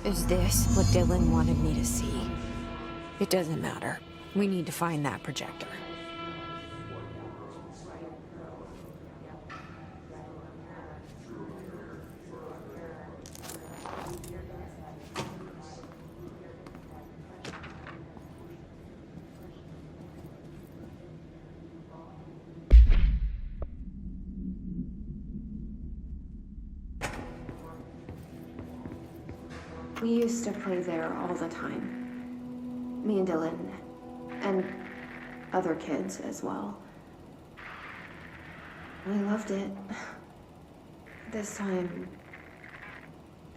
Is this what Dylan wanted me to see? It doesn't matter. We need to find that projector. We used to play there all the time. Me and Dylan, and other kids as well. We loved it. This time,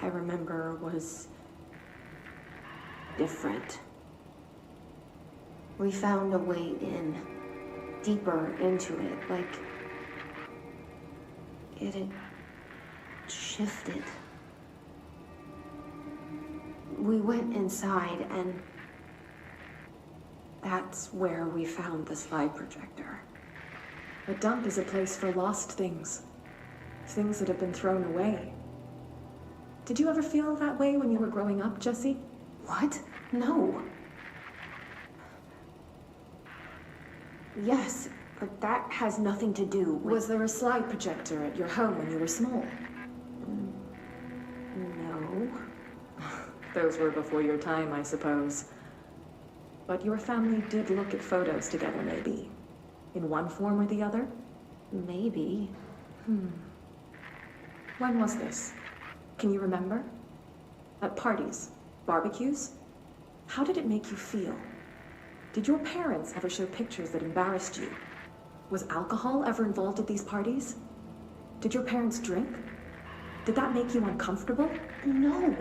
I remember, was different. We found a way in, deeper into it, like it had shifted. We went inside, and that's where we found the slide projector. A dump is a place for lost things. Things that have been thrown away. Did you ever feel that way when you were growing up, Jesse? What? No. Yes, but that has nothing to do with... Was there a slide projector at your home when you were small? No. Those were before your time, I suppose. But your family did look at photos together, maybe. In one form or the other? Maybe. When was this? Can you remember? At parties? Barbecues? How did it make you feel? Did your parents ever show pictures that embarrassed you? Was alcohol ever involved at these parties? Did your parents drink? Did that make you uncomfortable? No.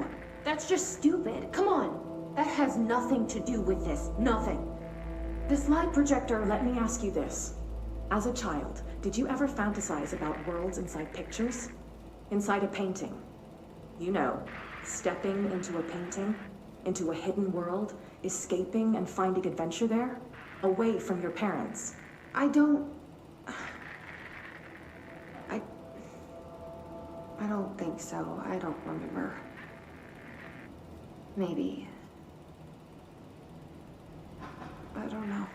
That's just stupid. Come on. That has nothing to do with this. Nothing. The slide projector, let me ask you this. As a child, did you ever fantasize about worlds inside pictures? Inside a painting? You know, stepping into a painting, into a hidden world, escaping and finding adventure there, away from your parents. I don't think so. I don't remember. Maybe. I don't know.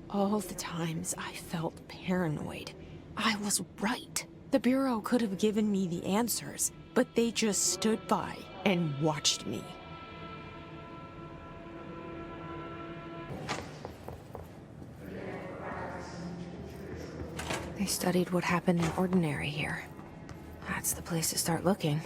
All the times I felt paranoid, I was right. The Bureau could have given me the answers, but they just stood by and watched me. They studied what happened in Ordinary here. That's the place to start looking.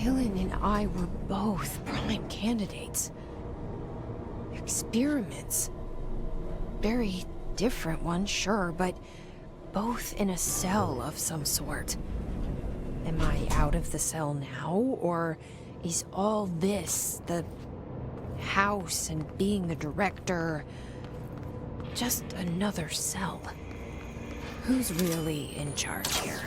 Dylan and I were both prime candidates. Experiments. Very different ones, sure, but both in a cell of some sort. Am I out of the cell now, or is all this, the house and being the director, just another cell? Who's really in charge here?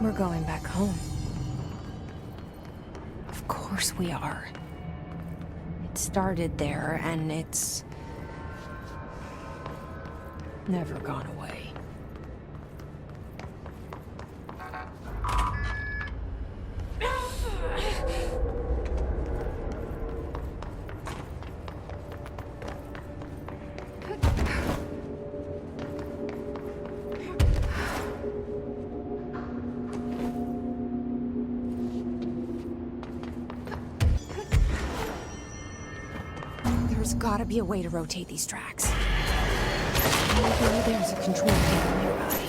We're going back home. Of course we are. It started there, and it's never gone away. There's gotta be a way to rotate these tracks. Maybe there's a control panel nearby.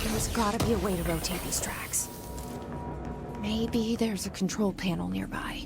There's gotta be a way to rotate these tracks. Maybe there's a control panel nearby.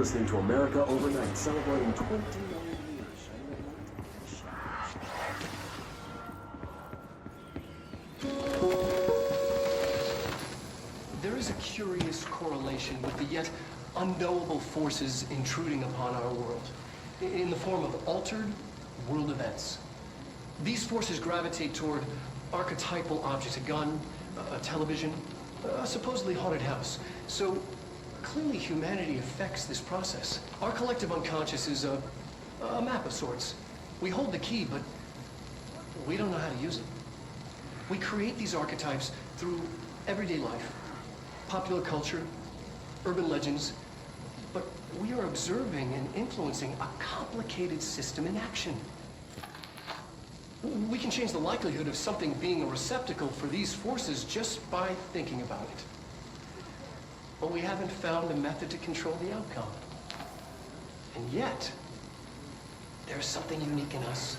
listening to America Overnight, celebrating 29 years. There is a curious correlation with the yet unknowable forces intruding upon our world, in the form of altered world events. These forces gravitate toward archetypal objects, a gun, a television, a supposedly haunted house. So clearly humanity affects this process. Our collective unconscious is a map of sorts. We hold the key, but we don't know how to use it. We create these archetypes through everyday life, popular culture, urban legends, but we are observing and influencing a complicated system in action. We can change the likelihood of something being a receptacle for these forces just by thinking about it. But we haven't found a method to control the outcome. And yet, there's something unique in us,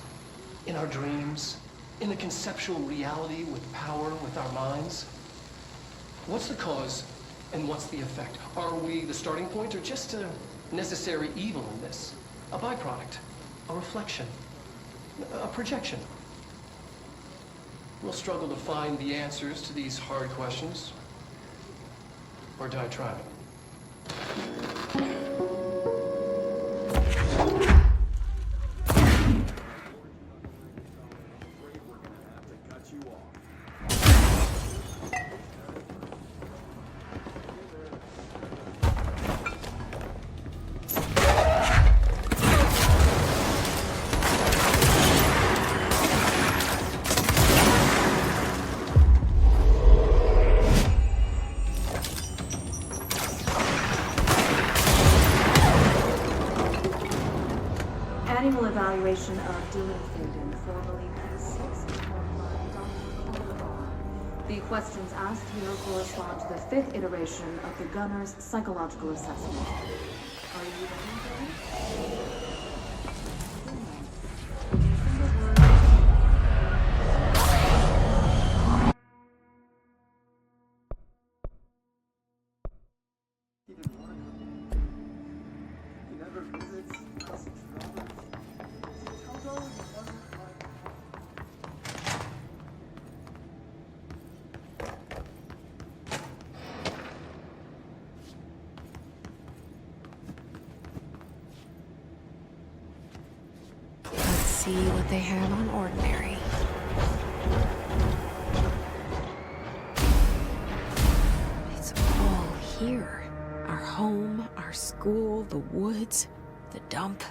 in our dreams, in the conceptual reality with power with our minds. What's the cause and what's the effect? Are we the starting point or just a necessary evil in this? A byproduct, a reflection, a projection? We'll struggle to find the answers to these hard questions, or die trying. Annual evaluation of Demon Thaden, formerly P6, performed by Dr. Caldwell. The questions asked here correspond to the 5th iteration of the Gunner's psychological assessment. Are you ready for it? See what they have on Ordinary. It's all here. Our home, our school, the woods, the dump.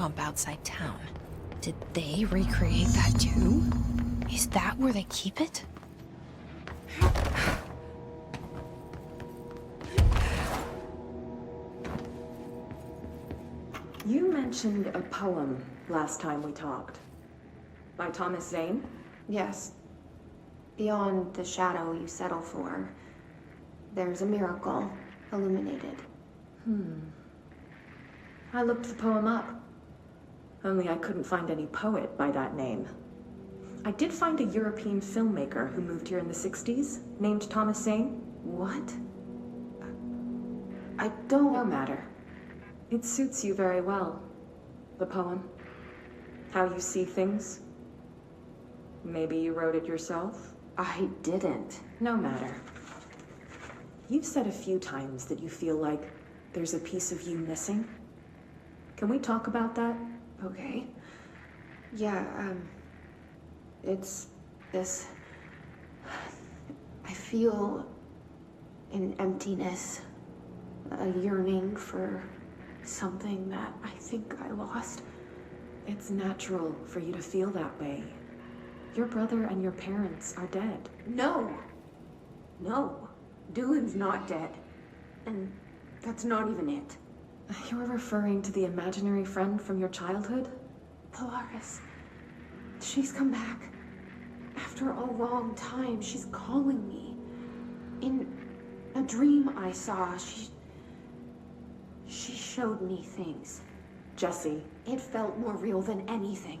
dump outside town. Did they recreate that too? Is that where they keep it? You mentioned a poem last time we talked. By Thomas Zane? Yes. Beyond the shadow you settle for, there's a miracle illuminated. I looked the poem up. Only I couldn't find any poet by that name. I did find a European filmmaker who moved here in the 60s, named Thomas Zane. What? I don't... No matter. It suits you very well. The poem. How you see things. Maybe you wrote it yourself? I didn't. No matter. You've said a few times that you feel like there's a piece of you missing. Can we talk about that? Okay. Yeah, it's this... I feel an emptiness, a yearning for something that I think I lost. It's natural for you to feel that way. Your brother and your parents are dead. No. No. Dylan's not dead. And that's not even it. You're referring to the imaginary friend from your childhood? Polaris. She's come back. After a long time, she's calling me. In a dream I saw, she showed me things. Jesse. It felt more real than anything.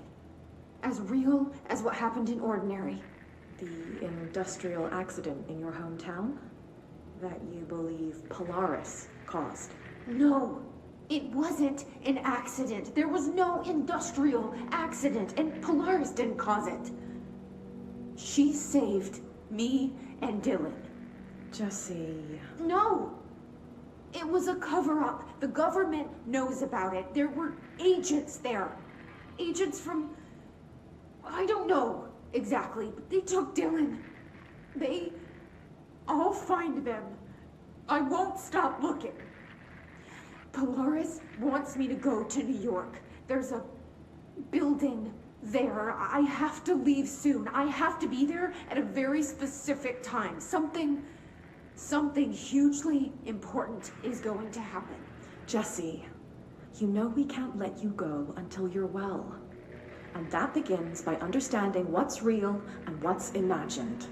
As real as what happened in Ordinary. The industrial accident in your hometown? That you believe Polaris caused? No, it wasn't an accident. There was no industrial accident, and Polaris didn't cause it. She saved me and Dylan. Jesse... No! It was a cover-up. The government knows about it. There were agents there. Agents from... I don't know exactly, but they took Dylan. I'll find them. I won't stop looking. Polaris wants me to go to New York. There's a building there. I have to leave soon. I have to be there at a very specific time. Something hugely important is going to happen. Jesse, you know we can't let you go until you're well. And that begins by understanding what's real and what's imagined.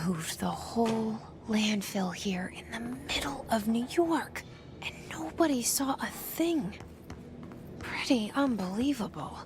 Moved the whole landfill here in the middle of New York, and nobody saw a thing. Pretty unbelievable.